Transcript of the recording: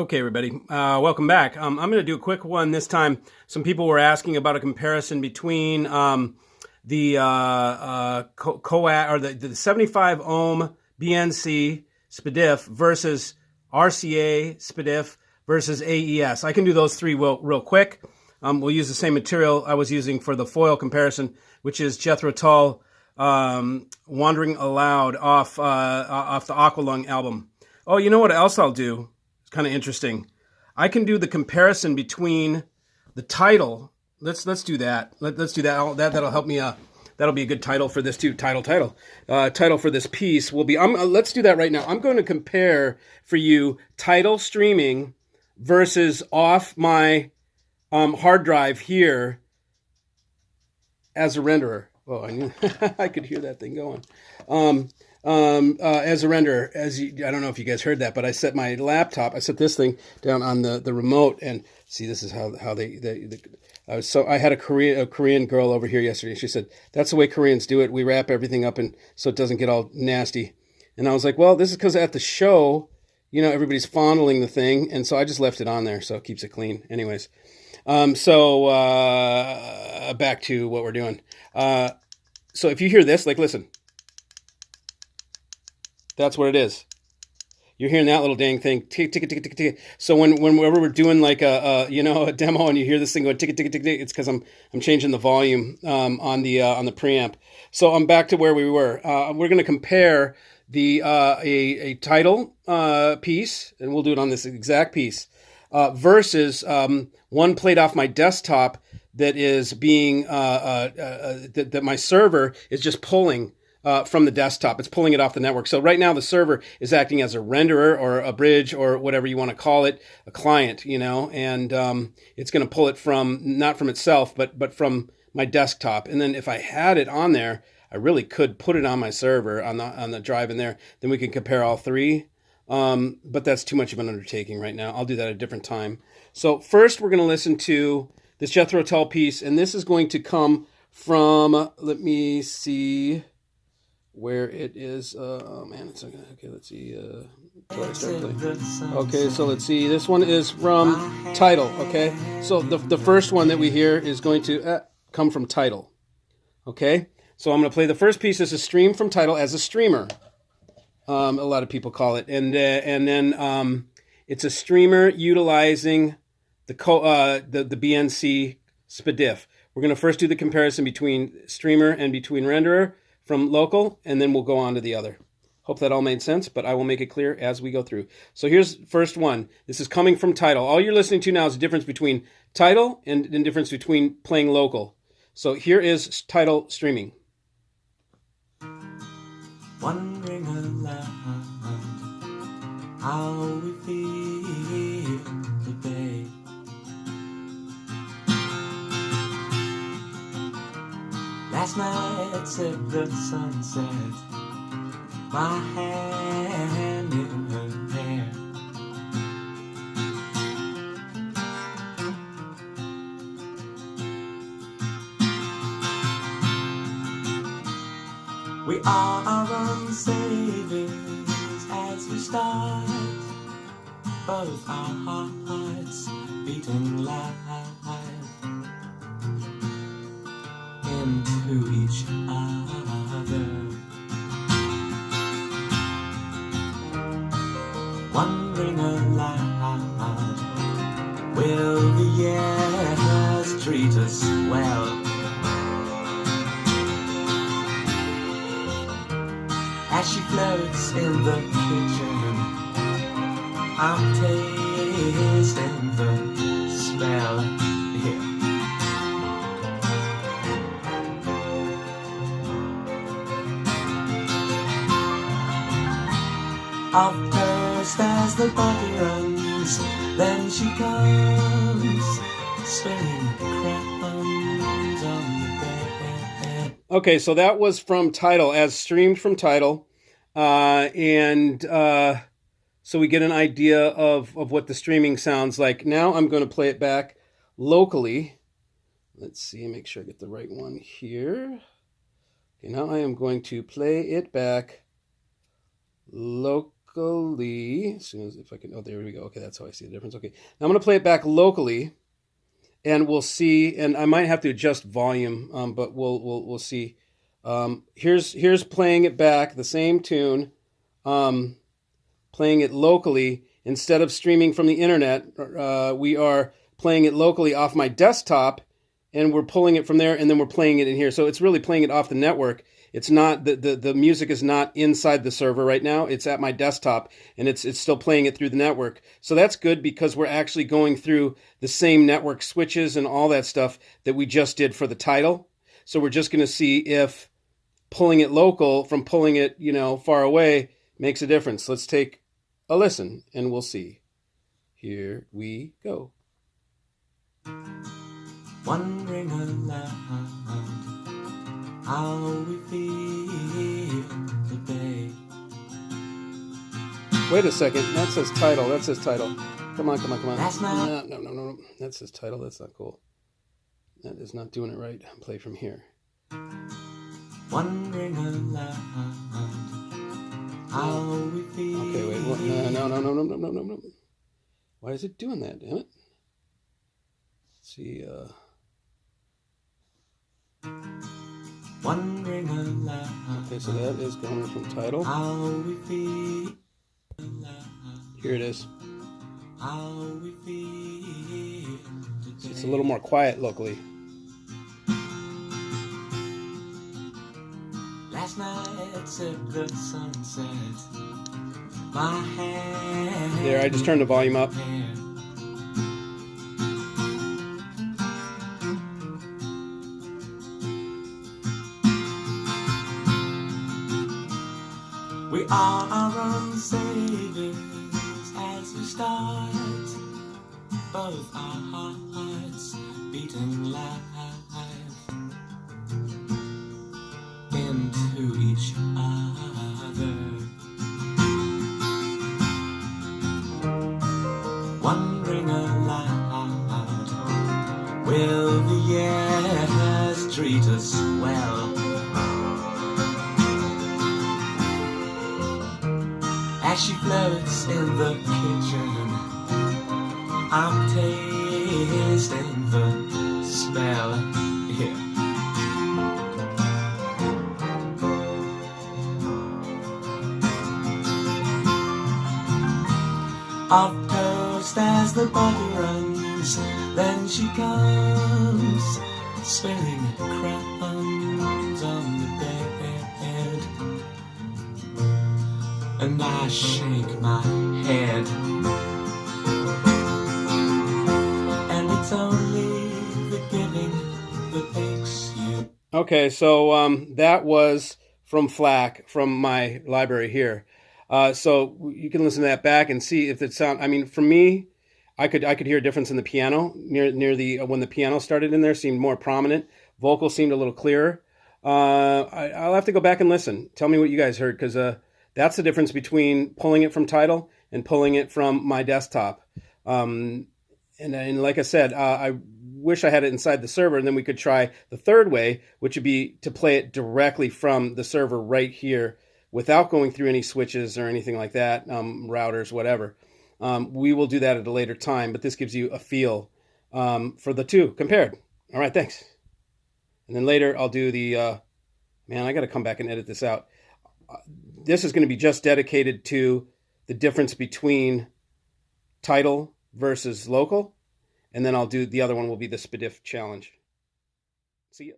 Okay, everybody, welcome back. I'm going to do a quick one this time. Some people were asking about a comparison between the the 75 ohm BNC SPDIF versus RCA SPDIF versus AES. I can do those three real quick. We'll use the same material I was using for the foil comparison, which is Jethro Tull Wandering Aloud off the Aqualung album. Oh, you know what else I'll do? Kind of interesting. I can do the comparison between the title. Let's do that. Let's do that. That'll help me. That'll be a good title for this too. Title for this piece will be. Let's do that right now. I'm going to compare for you Tidal streaming versus off my hard drive here as a renderer. Oh, I knew I could hear that thing going. As a renderer, I don't know if you guys heard that, but I set my laptop, I set this thing down on the remote, and see, this is how so I had a Korean girl over here yesterday. She said, that's the way Koreans do it. We wrap everything up and so it doesn't get all nasty. And I was like, well, this is because at the show, you know, everybody's fondling the thing, and so I just left it on there so it keeps it clean. Anyways, back to what we're doing. So if you hear this, like, listen. That's what it is. You're hearing that little dang thing, tick, tick, tick, tick, tick. So whenever we're doing like a demo and you hear this thing going tick, tick, tick, tick, it's because I'm changing the volume on the preamp. So I'm back to where we were. We're going to compare the a Tidal piece, and we'll do it on this exact piece, versus one played off my desktop that is being that my server is just pulling. From the desktop. It's pulling it off the network. So right now the server is acting as a renderer or a bridge or whatever you want to call it, a client, you know, and it's going to pull it from, not from itself, but from my desktop. And then if I had it on there, I really could put it on my server on the drive in there. Then we can compare all three. But that's too much of an undertaking right now. I'll do that at a different time. So first we're going to listen to this Jethro Tull piece, and this is going to come from, let me see where it is. Oh man, it's okay. Let's see. Okay, so let's see. This one is from Tidal. Okay, so the first one that we hear is going to come from Tidal. Okay, so I'm going to play the first piece. This is streamed from Tidal as a streamer. A lot of people call it, and then it's a streamer utilizing the BNC SPDIF. We're going to first do the comparison between streamer and between renderer from local, and then we'll go on to the other. Hope that all made sense, but I will make it clear as we go through. So here's first one. This is coming from Tidal. All you're listening to now is the difference between Tidal and the difference between playing local. So here is Tidal streaming. Wondering aloud how we feel today. Last night said the sunset, my hand in her hair. We are our own saviors as we start, both our hearts beating loud into each other. Wondering aloud, will the years treat us well? As she floats in the kitchen, I'm tasting the smell. Yeah. Of first as the body runs, then she comes, spinning crowns on the bed. Okay, so that was from Tidal, as streamed from Tidal. So we get an idea of what the streaming sounds like. Now I'm going to play it back locally. Let's see, make sure I get the right one here. Okay, now I am going to play it back locally. locally. As soon as if I can, oh, there we go. Okay, that's how I see the difference. Okay, now I'm going to play it back locally, and we'll see. And I might have to adjust volume, but we'll see. Here's playing it back, the same tune, playing it locally instead of streaming from the internet. We are playing it locally off my desktop, and we're pulling it from there, and then we're playing it in here. So it's really playing it off the network. It's not the music is not inside the server right now. It's at my desktop, and it's still playing it through the network. So that's good because we're actually going through the same network switches and all that stuff that we just did for the Tidal. So we're just going to see if pulling it local from pulling it, far away makes a difference. Let's take a listen, and we'll see. Here we go. Wondering aloud how we feel today. Wait a second. That says Tidal. That says Tidal. Come on. That's not... No. That says Tidal. That's not cool. That is not doing it right. Play from here. Wondering aloud how we feel. Okay, wait. What? No. Why is it doing that? Damn it. Let's see. Wondering aloud. Okay, so that is going from Tidal. How we feel. Here it is. How we feel today. It's a little more quiet locally. Last night at the sunset, my hand. There, I just turned the volume up. We are our own saviors as we start, both our hearts beating live into each other. Wondering aloud, will the years treat us well? As she floats in the kitchen, I'm tasting the smell. Yeah. Of toast as the butter runs, then she comes, spilling crumbs on the bed. And I shake my head, and it's only the giving that makes you. Okay, so that was from FLAC, from my library here. So you can listen to that back and see if it sound. I mean, for me, I could hear a difference in the piano near the when the piano started in there seemed more prominent. Vocal seemed a little clearer. I'll have to go back and listen. Tell me what you guys heard, because that's the difference between pulling it from Tidal and pulling it from my desktop. And like I said, I wish I had it inside the server, and then we could try the third way, which would be to play it directly from the server right here without going through any switches or anything like that, routers, whatever. We will do that at a later time, but this gives you a feel for the two compared. All right, thanks. And then later I'll do the, man, I got to come back and edit this out. This is going to be just dedicated to the difference between Tidal versus local. And then I'll do the other one will be the SPDIF challenge. See ya.